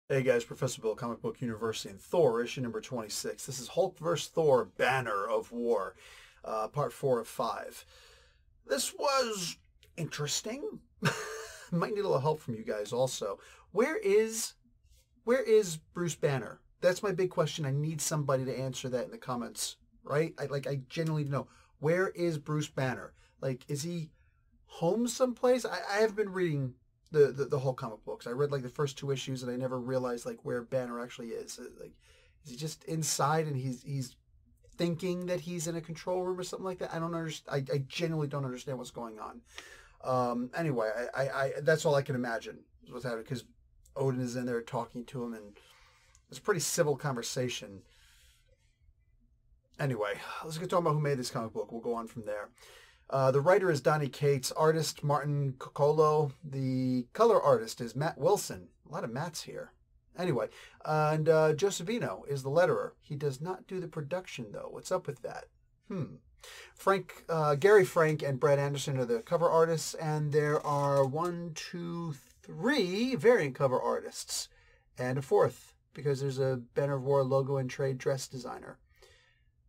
Hey guys, Professor Bill, Comic Book University, and Thor, issue number 26. This is Hulk vs. Thor, Banner of War, part 4 of 5. This was interesting. Might need a little help from you guys also. Where is Bruce Banner? That's my big question. I need somebody to answer that in the comments, right? I genuinely know. Where is Bruce Banner? Like, is he home someplace? I have been reading the whole comic books. I read like the first 2 issues and I never realized like where Banner actually is. Like, is he just inside and he's thinking that he's in a control room or something like that? I don't understand. I genuinely don't understand what's going on. Anyway, I that's all I can imagine is what's happening because Odin is in there talking to him and it's a pretty civil conversation. Anyway, let's get talking about who made this comic book. We'll go on from there. The writer is Donny Cates, artist Martin Coccolo. The color artist is Matt Wilson. A lot of Matts here. Anyway, and Josefino is the letterer. He does not do the production, though. What's up with that? Gary Frank and Brad Anderson are the cover artists, and there are 1, 2, 3 variant cover artists, and a fourth, because there's a Banner of War logo and trade dress designer.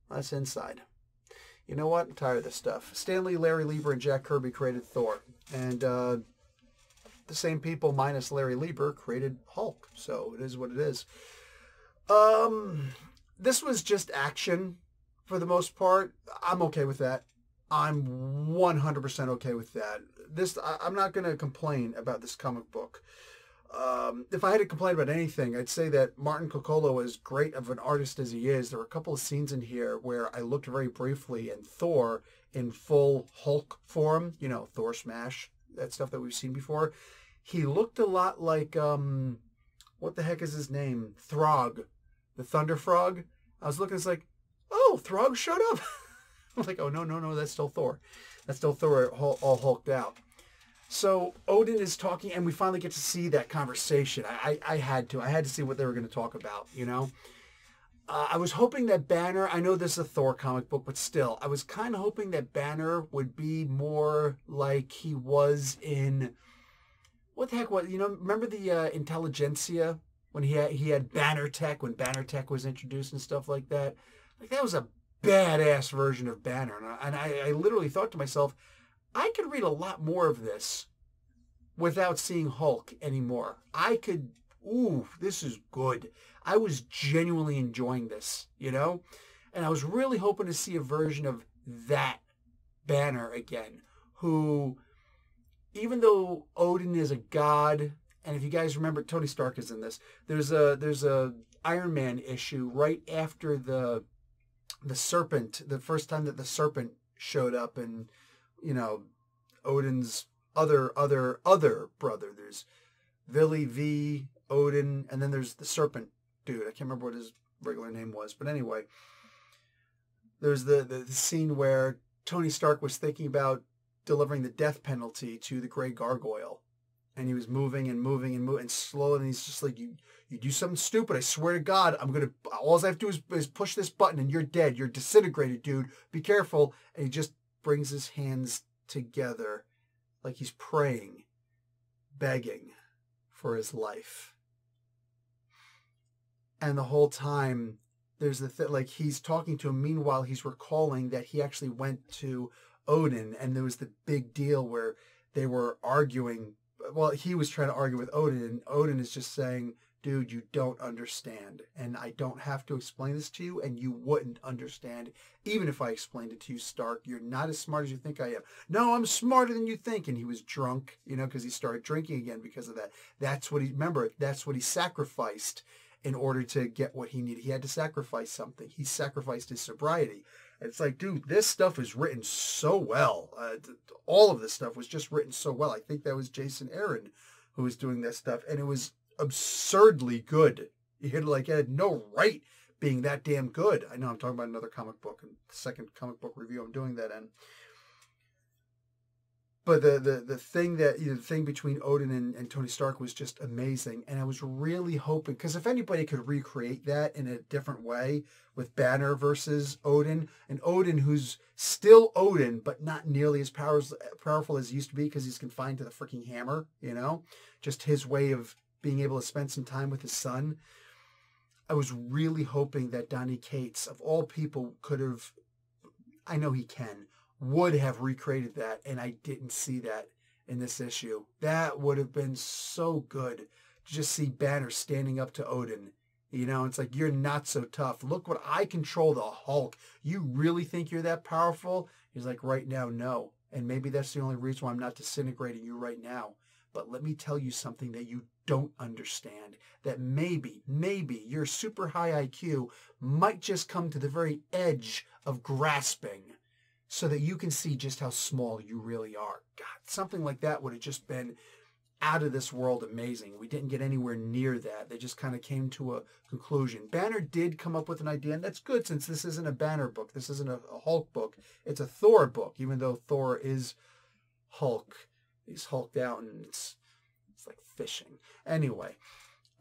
That's inside. You know what? I'm tired of this stuff. Stan Lee, Larry Lieber, and Jack Kirby created Thor. And the same people, minus Larry Lieber, created Hulk. So it is what it is. This was just action for the most part. I'm okay with that. I'm 100% okay with that. I'm not going to complain about this comic book. If I had to complain about anything, I'd say that Martin Coccolo, as great of an artist as he is, there were a couple of scenes in here where I looked very briefly and Thor in full Hulk form, you know, Thor Smash, that stuff that we've seen before. He looked a lot like, what the heck is his name? Throg, the Thunder Frog. I was looking, it's like, oh, Throg showed up. I was like, oh, no, that's still Thor. That's still Thor all hulked out. So Odin is talking, and we finally get to see that conversation. I had to see what they were going to talk about, you know. I was hoping that Banner, I know this is a Thor comic book, but still, I was kind of hoping that Banner would be more like he was in, what the heck was, you know, remember the Intelligentsia, when he had Banner Tech, when Banner Tech was introduced and stuff like that? Like, that was a badass version of Banner, and I literally thought to myself, I could read a lot more of this without seeing Hulk anymore. This is good. I was genuinely enjoying this, you know? And I was really hoping to see a version of that Banner again, who, even though Odin is a god, and if you guys remember, Tony Stark is in this, there's a Iron Man issue right after the Serpent, the first time that the Serpent showed up, and you know, Odin's other brother. There's Vili V, Odin, and then there's the Serpent dude. I can't remember what his regular name was, but anyway, there's the scene where Tony Stark was thinking about delivering the death penalty to the Grey Gargoyle, and he was moving and slowly, and he's just like, you do something stupid, I swear to God, all I have to do is push this button and you're dead. You're disintegrated, dude. Be careful. And he just brings his hands together like he's praying, begging for his life. And the whole time, there's like he's talking to him. Meanwhile, he's recalling that he actually went to Odin, and there was the big deal where they were arguing. Well, he was trying to argue with Odin, and Odin is just saying, dude, you don't understand, and I don't have to explain this to you, and you wouldn't understand even if I explained it to you, Stark. You're not as smart as you think I am. No, I'm smarter than you think. And he was drunk, you know, because he started drinking again because of that. That's what he sacrificed in order to get what he needed. He had to sacrifice something. He sacrificed his sobriety. And it's like, dude, this stuff is written so well. All of this stuff was just written so well. I think that was Jason Aaron who was doing that stuff, and it was absurdly good. It had no right being that damn good. I know I'm talking about another comic book, and the second comic book review I'm doing that in. But the thing between Odin and Tony Stark was just amazing, and I was really hoping, because if anybody could recreate that in a different way with Banner versus Odin, and Odin who's still Odin but not nearly as powerful as he used to be because he's confined to the freaking hammer, you know, just his way of being able to spend some time with his son. I was really hoping that Donny Cates, of all people, could have, I know he can, would have recreated that, and I didn't see that in this issue. That would have been so good to just see Banner standing up to Odin. You know, it's like, you're not so tough. Look what I control, the Hulk. You really think you're that powerful? He's like, right now, no. And maybe that's the only reason why I'm not disintegrating you right now. But let me tell you something that you don't understand. That maybe your super high IQ might just come to the very edge of grasping so that you can see just how small you really are. God, something like that would have just been out of this world amazing. We didn't get anywhere near that. They just kind of came to a conclusion. Banner did come up with an idea, and that's good since this isn't a Banner book. This isn't a Hulk book. It's a Thor book, even though Thor is Hulk. He's hulked out, and it's like fishing. Anyway,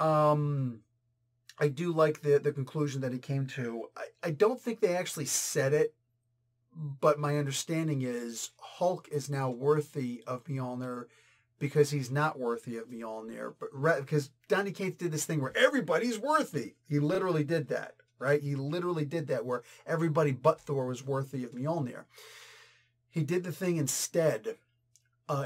I do like the conclusion that he came to. I don't think they actually said it, but my understanding is Hulk is now worthy of Mjolnir because he's not worthy of Mjolnir, but because Donny Cates did this thing where everybody's worthy. He literally did that, right? He literally did that where everybody but Thor was worthy of Mjolnir. He did the thing instead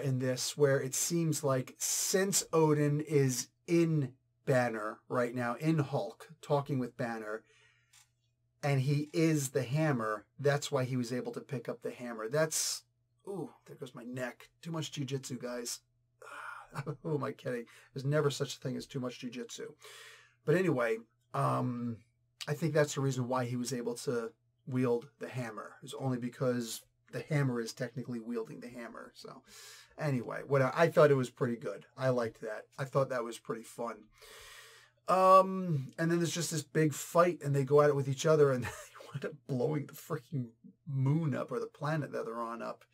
in this where it seems like since Odin is in Banner right now, in Hulk, talking with Banner, and he is the hammer, that's why he was able to pick up the hammer. That's, ooh, there goes my neck. Too much jiu-jitsu, guys. Who am I kidding? There's never such a thing as too much jiu-jitsu. But anyway, I think that's the reason why he was able to wield the hammer. It's only because the hammer is technically wielding the hammer. So anyway, I thought it was pretty good. I liked that. I thought that was pretty fun. And then there's just this big fight, and they go at it with each other, and they wind up blowing the freaking moon up, or the planet that they're on up.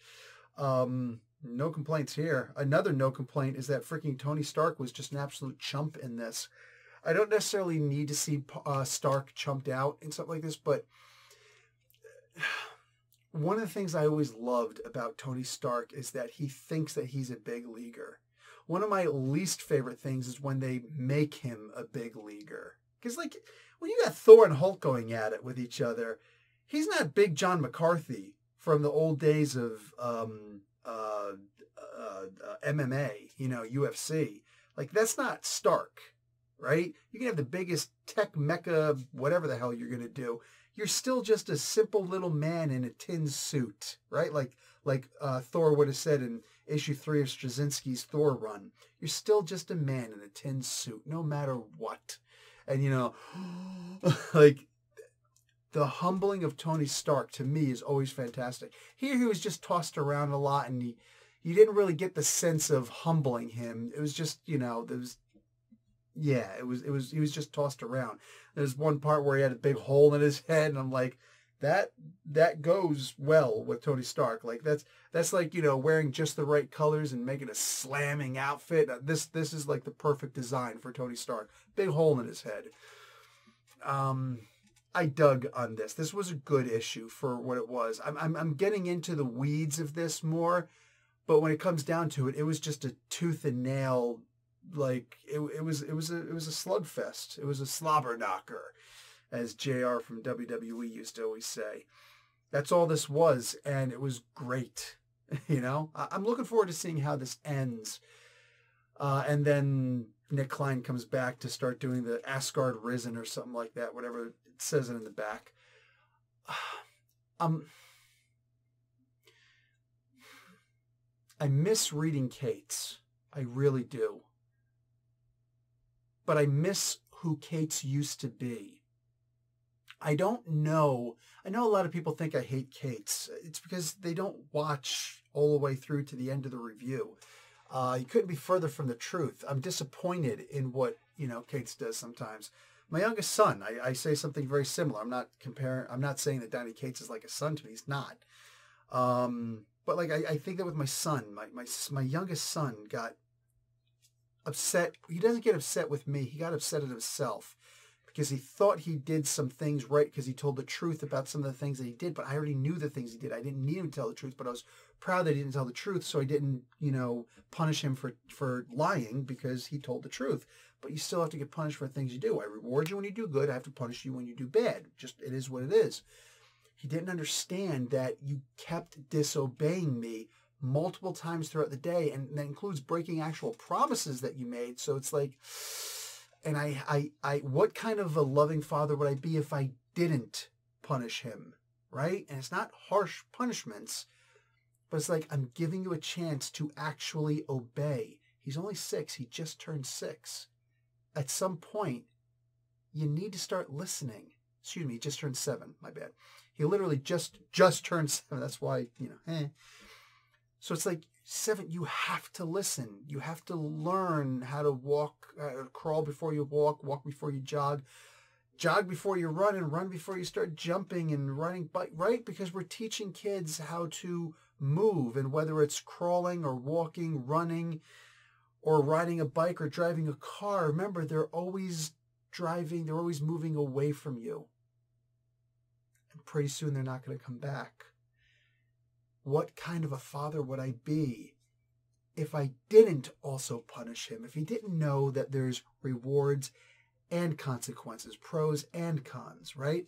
No complaints here. Another no complaint is that freaking Tony Stark was just an absolute chump in this. I don't necessarily need to see Stark chumped out in something like this, but one of the things I always loved about Tony Stark is that he thinks that he's a big leaguer. One of my least favorite things is when they make him a big leaguer. Because, like, when you got Thor and Hulk going at it with each other, he's not Big John McCarthy from the old days of MMA, you know, UFC. Like, that's not Stark, right? You can have the biggest tech mecha, whatever the hell you're going to do. You're still just a simple little man in a tin suit, right? Like Thor would have said in issue 3 of Straczynski's Thor run. You're still just a man in a tin suit, no matter what. And, you know, like, the humbling of Tony Stark, to me, is always fantastic. Here he was just tossed around a lot, and you didn't really get the sense of humbling him. It was just, you know, he was just tossed around. There's one part where he had a big hole in his head, and I'm like, that goes well with Tony Stark. Like, that's like, you know, wearing just the right colors and making a slamming outfit. This is like the perfect design for Tony Stark. Big hole in his head. I dug on this. This was a good issue for what it was. I'm getting into the weeds of this more, but when it comes down to it, it was just a tooth and nail. Like, it was a slugfest. It was a slobber knocker, as JR from WWE used to always say. That's all this was, and it was great. You know, I'm looking forward to seeing how this ends. And then Nick Klein comes back to start doing the Asgard Risen or something like that, whatever it says it in the back. I miss reading Cates. I really do. But I miss who Cates used to be. I don't know. I know a lot of people think I hate Cates. It's because they don't watch all the way through to the end of the review. You couldn't be further from the truth. I'm disappointed in what, you know, Cates does sometimes. My youngest son, I say something very similar. I'm not saying that Donny Cates is like a son to me. He's not. But like, I think that with my son, my youngest son got upset. He doesn't get upset with me. He got upset at himself because he thought he did some things right because he told the truth about some of the things that he did. But I already knew the things he did. I didn't need him to tell the truth, but I was proud that he didn't tell the truth, so I didn't, punish him for lying because he told the truth. But you still have to get punished for things you do. I reward you when you do good. I have to punish you when you do bad. Just, it is what it is. He didn't understand that you kept disobeying me multiple times throughout the day, and that includes breaking actual promises that you made. So it's like, and I what kind of a loving father would I be if I didn't punish him, right? And it's not harsh punishments, but it's like, I'm giving you a chance to actually obey. He's only 6. He just turned 6. At some point, you need to start listening. Excuse me, he just turned 7. My bad. He literally just turned 7. That's why, So it's like, 7, you have to listen. You have to learn how to walk, crawl before you walk before you jog before you run, and run before you start jumping and riding bike, right? Because we're teaching kids how to move, and whether it's crawling or walking, running, or riding a bike or driving a car, remember, they're always driving, they're always moving away from you. And pretty soon they're not going to come back. What kind of a father would I be if I didn't also punish him? If he didn't know that there's rewards and consequences, pros and cons, right?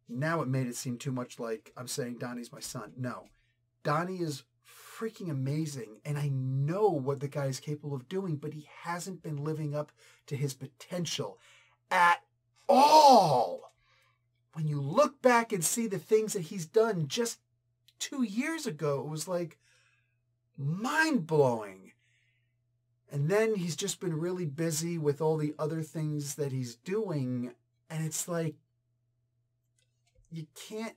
Now it made it seem too much like I'm saying Donnie's my son. No, Donnie is freaking amazing, and I know what the guy is capable of doing, but he hasn't been living up to his potential at all. When you look back and see the things that he's done just 2 years ago, it was like mind-blowing. And then he's just been really busy with all the other things that he's doing, and it's like, you can't,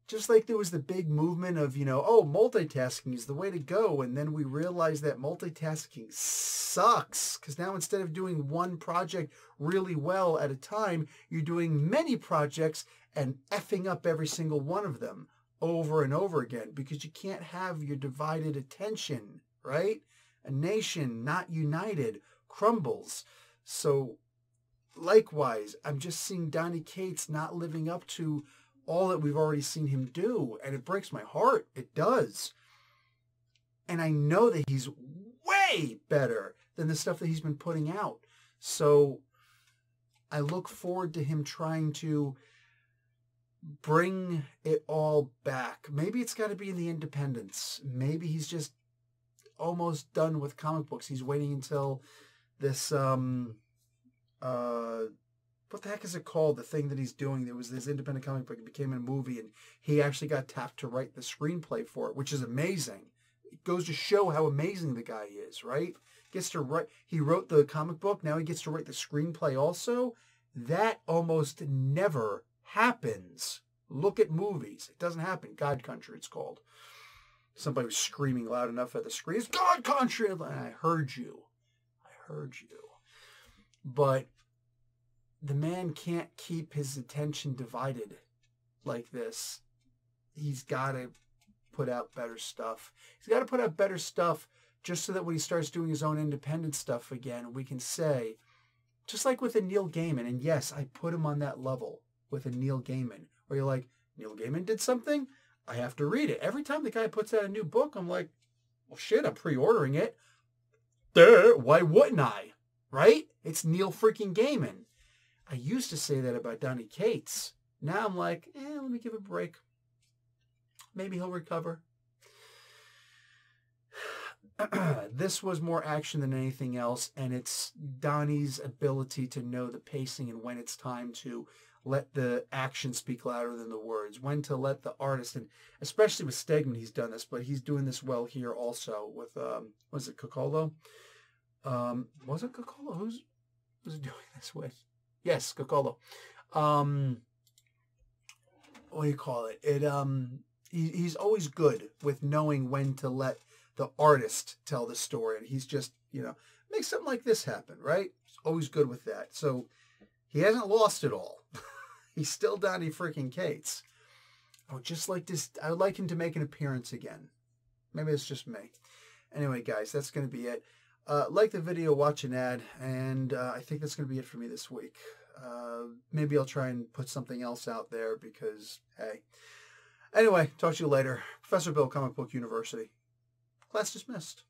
just like there was the big movement of, multitasking is the way to go. And then we realized that multitasking sucks, because now instead of doing one project really well at a time, you're doing many projects and effing up every single one of them over and over again, because you can't have your divided attention, right? A nation not united crumbles. So likewise, I'm just seeing Donnie Cates not living up to all that we've already seen him do, and it breaks my heart. It does. And I know that he's way better than the stuff that he's been putting out. So I look forward to him trying to bring it all back. Maybe it's got to be in the independents. Maybe he's just almost done with comic books. He's waiting until this what the heck is it called? The thing that he's doing. There was this independent comic book. It became a movie, and he actually got tapped to write the screenplay for it, which is amazing. It goes to show how amazing the guy is, right? Gets to write. He wrote the comic book. Now he gets to write the screenplay also. That almost never happens. Look at movies. It doesn't happen. God Country, it's called. Somebody was screaming loud enough at the screen. It's God Country. And I heard you. But the man can't keep his attention divided like this. He's got to put out better stuff. He's got to put out better stuff just so that when he starts doing his own independent stuff again, we can say, just like with a Neil Gaiman, and yes, I put him on that level with a Neil Gaiman, where you're like, Neil Gaiman did something? I have to read it. Every time the guy puts out a new book, I'm like, well, shit, I'm pre-ordering it. Why wouldn't I? Right? It's Neil freaking Gaiman. I used to say that about Donnie Cates. Now I'm like, let me give a break. Maybe he'll recover. This was more action than anything else, and it's Donnie's ability to know the pacing and when it's time to let the action speak louder than the words, when to let the artist, and especially with Stegman, he's done this, but he's doing this well here also with, was it Cocolo? Was it Cocolo? Who's doing this with? Yes, Cocolo. What do you call it? He's always good with knowing when to let the artist tell the story, and he's just, make something like this happen, right? He's always good with that. So he hasn't lost it all. He's still Donnie freaking Cates. I would just like this. I would like him to make an appearance again. Maybe it's just me. Anyway, guys, that's going to be it. Like the video, watch an ad, and I think that's going to be it for me this week. Maybe I'll try and put something else out there because, hey. Anyway, talk to you later. Professor Bill, Comic Book University. Class dismissed.